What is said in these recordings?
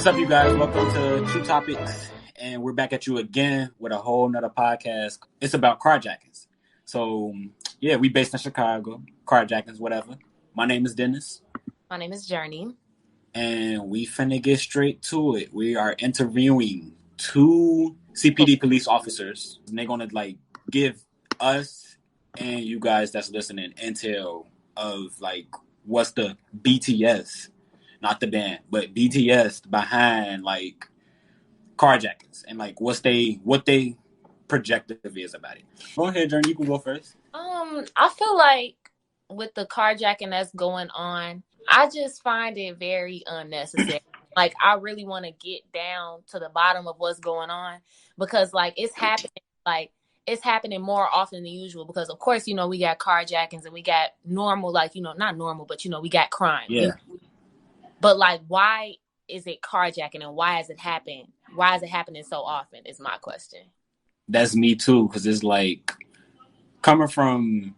What's up, you guys? Welcome to True Topics, and we're back at you again with a whole nother podcast. It's about carjackings. So, yeah, we based in Chicago, carjackings, whatever. My name is Dennis. My name is Journey. And we finna get straight to it. We are interviewing 2 CPD police officers. And they're gonna give us and you guys that's listening intel of what's the BTS, not the band, but BTS behind carjackings and what they projective is about it. Go ahead, Journey. You can go first. I feel like with the carjacking that's going on, I just find it very unnecessary. I really want to get down to the bottom of what's going on because it's happening. It's happening more often than usual because, of course, we got carjackings and we got normal, not normal, but, we got crime. Yeah. But why is it carjacking and why is it happening? Why is it happening so often is my question. That's me too. Cause it's coming from,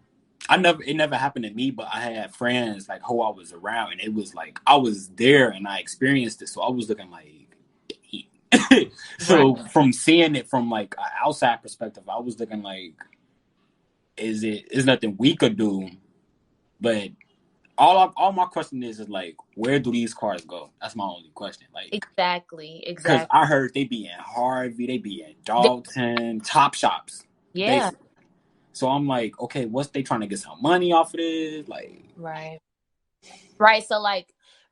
it never happened to me, but I had friends who I was around and it was I was there and I experienced it. So I was looking dang. So right. From seeing it from an outside perspective, I was looking is nothing we could do, but all my question is where do these cars go? That's my only question. Exactly. Because I heard they be in Harvey, they be in Dalton, Top Shops. Yeah. Basically. So I'm okay, what's they trying to get some money off of this? Right. So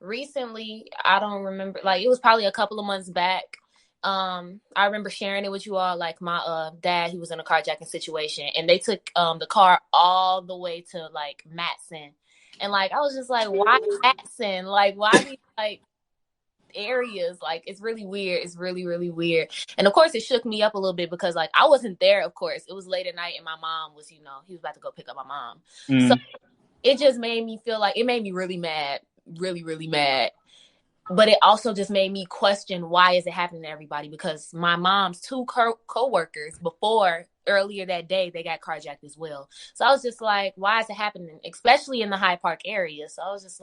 recently, I don't remember. It was probably a couple of months back. I remember sharing it with you all. My dad, he was in a carjacking situation, and they took the car all the way to Matson. And I was just why Matson? Why these areas? It's really weird. It's really, really weird. And of course it shook me up a little bit because I wasn't there, of course. It was late at night and my mom was, he was about to go pick up my mom. So it just made me feel it made me really mad, really, really mad. But it also just made me question why is it happening to everybody? Because my mom's 2 co-workers earlier that day, they got carjacked as well. So I was just why is it happening? Especially in the Hyde Park area. So I was just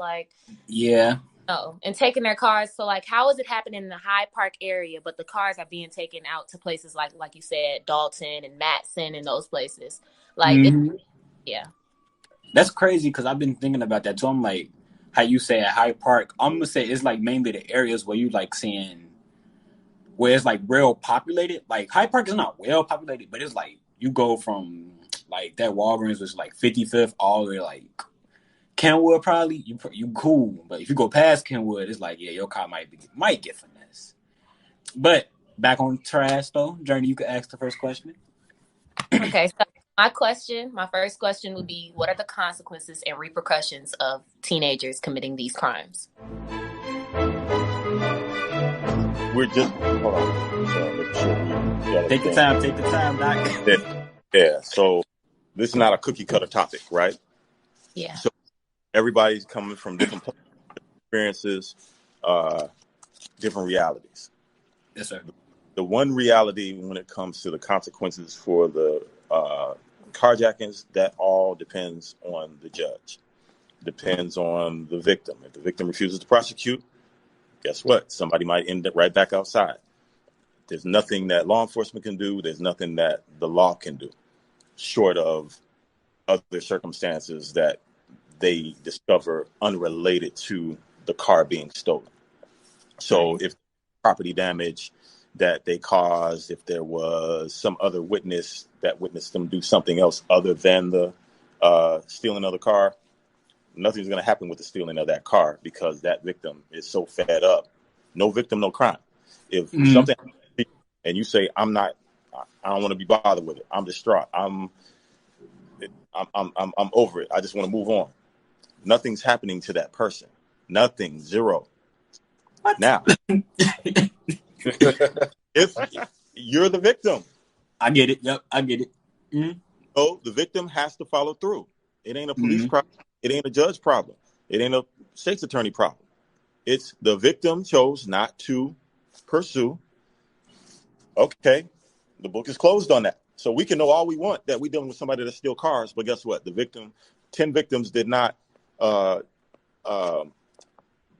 yeah. Oh, and taking their cars. So how is it happening in the Hyde Park area, but the cars are being taken out to places like you said, Dalton and Matson and those places? Yeah. That's crazy because I've been thinking about that too. I'm how you say at Hyde Park, I'm gonna say it's mainly the areas where you seeing where it's real populated. Hyde Park is not well populated, but it's you go from that Walgreens was 55th all the way Kenwood probably you cool, but if you go past Kenwood, it's yeah, your car might get finesse. But back on trash though, Journey, you could ask the first question. Okay, so my first question would be, what are the consequences and repercussions of teenagers committing these crimes? We're just hold on. So make sure we take the time, Doc. Yeah. So this is not a cookie cutter topic, right? Yeah. So everybody's coming from different experiences, different realities. Yes, sir. The one reality when it comes to the consequences for the carjackings, that all depends on the judge. Depends on the victim. If the victim refuses to prosecute, guess what? Somebody might end up right back outside. There's nothing that law enforcement can do. There's nothing that the law can do, short of other circumstances that they discover unrelated to the car being stolen. So if property damage that they caused, if there was some other witness that witnessed them do something else other than the stealing of the car, nothing's going to happen with the stealing of that car because that victim is so fed up. No victim, no crime. If something and you say, I don't want to be bothered with it. I'm distraught. I'm over it. I just want to move on. Nothing's happening to that person. Nothing. Zero. What? Now, if you're the victim. I get it. Yep, I get it. Mm-hmm. So the victim has to follow through. It ain't a police problem. It ain't a judge problem. It ain't a state's attorney problem. It's the victim chose not to pursue. Okay, the book is closed on that. So we can know all we want that we're dealing with somebody that steal cars, but guess what? The victim, 10 victims did not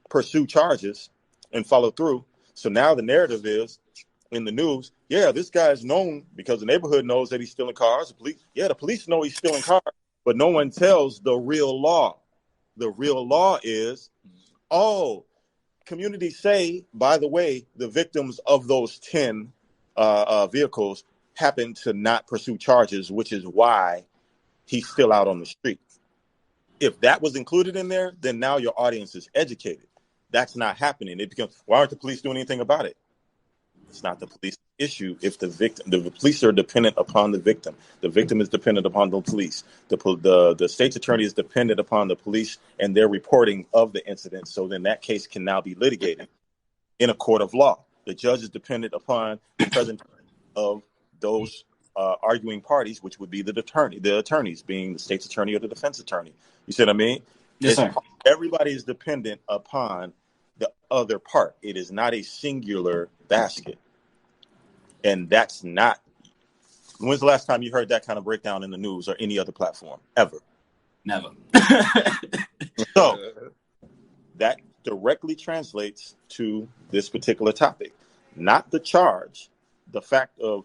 pursue charges and follow through. So now the narrative is in the news, yeah, this guy is known because the neighborhood knows that he's stealing cars. The police know he's stealing cars, but no one tells the real law. The real law is, communities say, by the way, the victims of those 10 vehicles happen to not pursue charges, which is why he's still out on the street. If that was included in there, then now your audience is educated. That's not happening. It becomes, why aren't the police doing anything about it? It's not the police issue. If the police are dependent upon the victim is dependent upon the police. The state's attorney is dependent upon the police and their reporting of the incident. So then that case can now be litigated in a court of law. The judge is dependent upon the presence of those arguing parties, which would be the attorneys, being the state's attorney or the defense attorney. You see what I mean? Yes, sir. Everybody is dependent upon the other part. It is not a singular basket. And that's not. When's the last time you heard that kind of breakdown in the news or any other platform? Ever? Never. So that directly translates to this particular topic, not the charge. The fact of,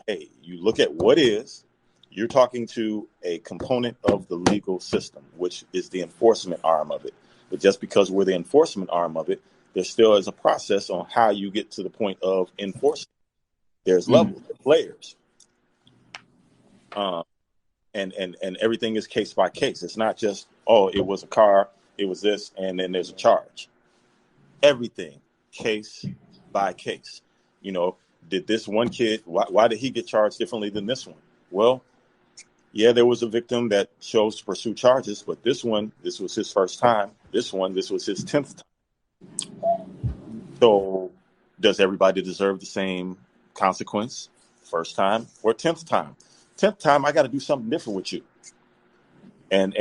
hey, you look at what is. You're talking to a component of the legal system, which is the enforcement arm of it. But just because we're the enforcement arm of it, there still is a process on how you get to the point of enforcement. There's levels, layers, and everything is case by case. It's not just, it was a car, it was this, and then there's a charge. Everything case by case. Did this one kid? Why did he get charged differently than this one? Well, yeah, there was a victim that chose to pursue charges, but this was his first time. This was his 10th time. So does everybody deserve the same consequence? First time or 10th time? 10th time, I got to do something different with you. And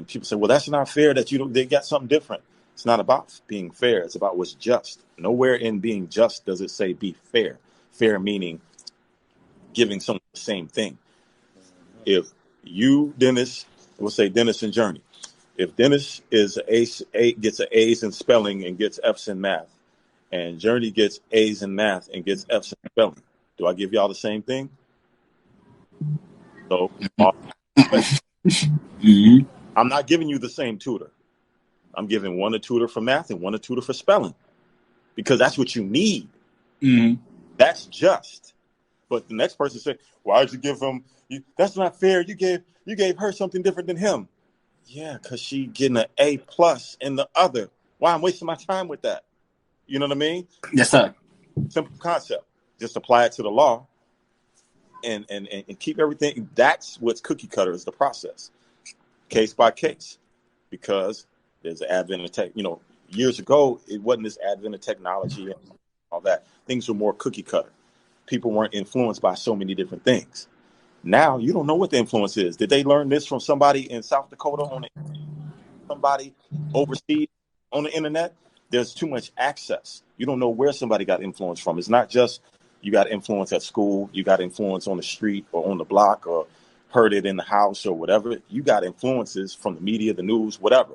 people say, well, that's not fair that they got something different. It's not about being fair. It's about what's just. Nowhere in being just does it say be fair. Fair meaning giving someone the same thing. If you, Dennis, we'll say Dennis and Journey. If Dennis gets an A's in spelling and gets F's in math, and Journey gets A's in math and gets F's in spelling, do I give y'all the same thing? So, I'm not giving you the same tutor. I'm giving one a tutor for math and one a tutor for spelling, because that's what you need. Mm-hmm. That's just. But the next person said, "Why'd you give him? That's not fair. You gave her something different than him." Yeah, because she getting an A+ in the other. Why I'm wasting my time with that? You know what I mean? Yes, sir. Simple concept. Just apply it to the law and keep everything. That's what's cookie cutter is the process, case by case, because there's an advent of tech. Years ago, it wasn't this advent of technology and all that. Things were more cookie cutter. People weren't influenced by so many different things. Now you don't know what the influence is. Did they learn this from somebody in South Dakota somebody overseas on the internet? There's too much access. You don't know where somebody got influence from. It's not just you got influence at school, you got influence on the street or on the block or heard it in the house or whatever. You got influences from the media, the news, whatever,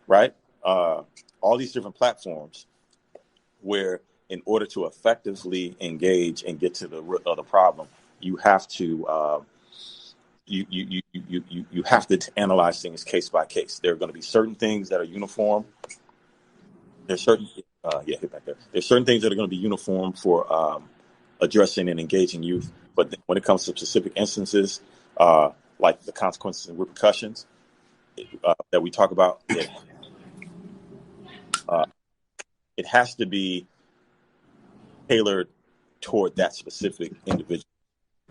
right? All these different platforms where in order to effectively engage and get to the root of the problem, you have to you have to analyze things case by case. There are going to be certain things that are uniform. There's certain hit back there. There's certain things that are going to be uniform for addressing and engaging youth. But when it comes to specific instances, like the consequences and repercussions that we talk about, it has to be tailored toward that specific individual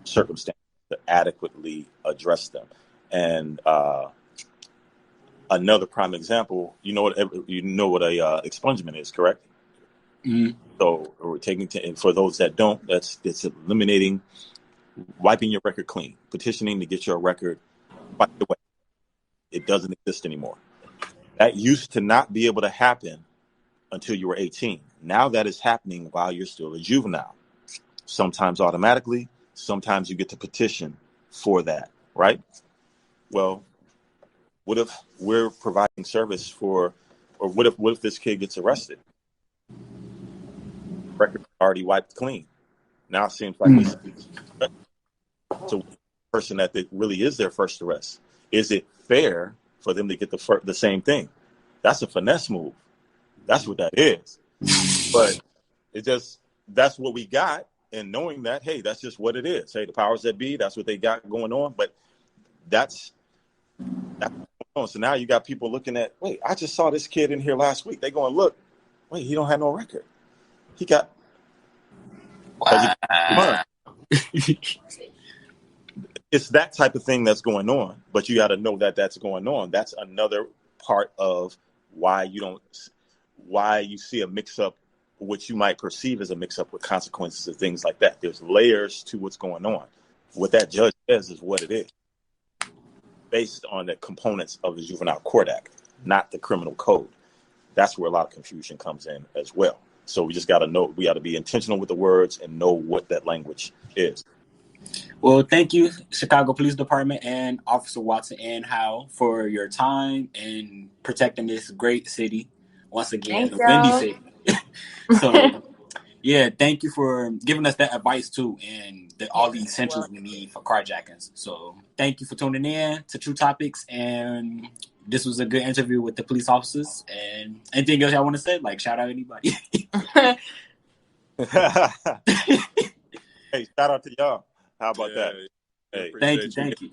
circumstance to adequately address them. And another prime example, you know what a expungement is, correct? Mm-hmm. So we're taking for those that don't, it's eliminating, wiping your record clean, petitioning to get your record wiped away. It doesn't exist anymore. That used to not be able to happen until you were 18. Now that is happening while you're still a juvenile. Sometimes automatically, sometimes you get to petition for that, right? Well, what if we're providing service for Or what if this kid gets arrested? Record already wiped clean. Now it seems like he's so person that really is their first arrest. Is it fair for them to get the same thing? That's a finesse move. That's what that is. But that's what we got. And knowing that, hey, that's just what it is. Hey, the powers that be, that's what they got going on. But that's so now you got people looking at, wait, I just saw this kid in here last week. They going, look, wait, he don't have no record. He got it's that type of thing that's going on, but you got to know that that's going on. That's another part of why you see a mix-up, which you might perceive as a mix-up with consequences and things like that. There's layers to what's going on. What that judge says is what it is, based on the components of the Juvenile Court Act, not the criminal code. That's where a lot of confusion comes in as well. So we just got to know, we got to be intentional with the words and know what that language is. Well, thank you, Chicago Police Department and Officer Watson and Howell, for your time and protecting this great city. Once again, the Windy City. So, yeah, thank you for giving us that advice too, and all the essentials we need for carjackings. So, thank you for tuning in to True Topics, and this was a good interview with the police officers. And anything else y'all want to say? Like, shout out anybody. Hey, shout out to y'all. How about that? Hey, thank you.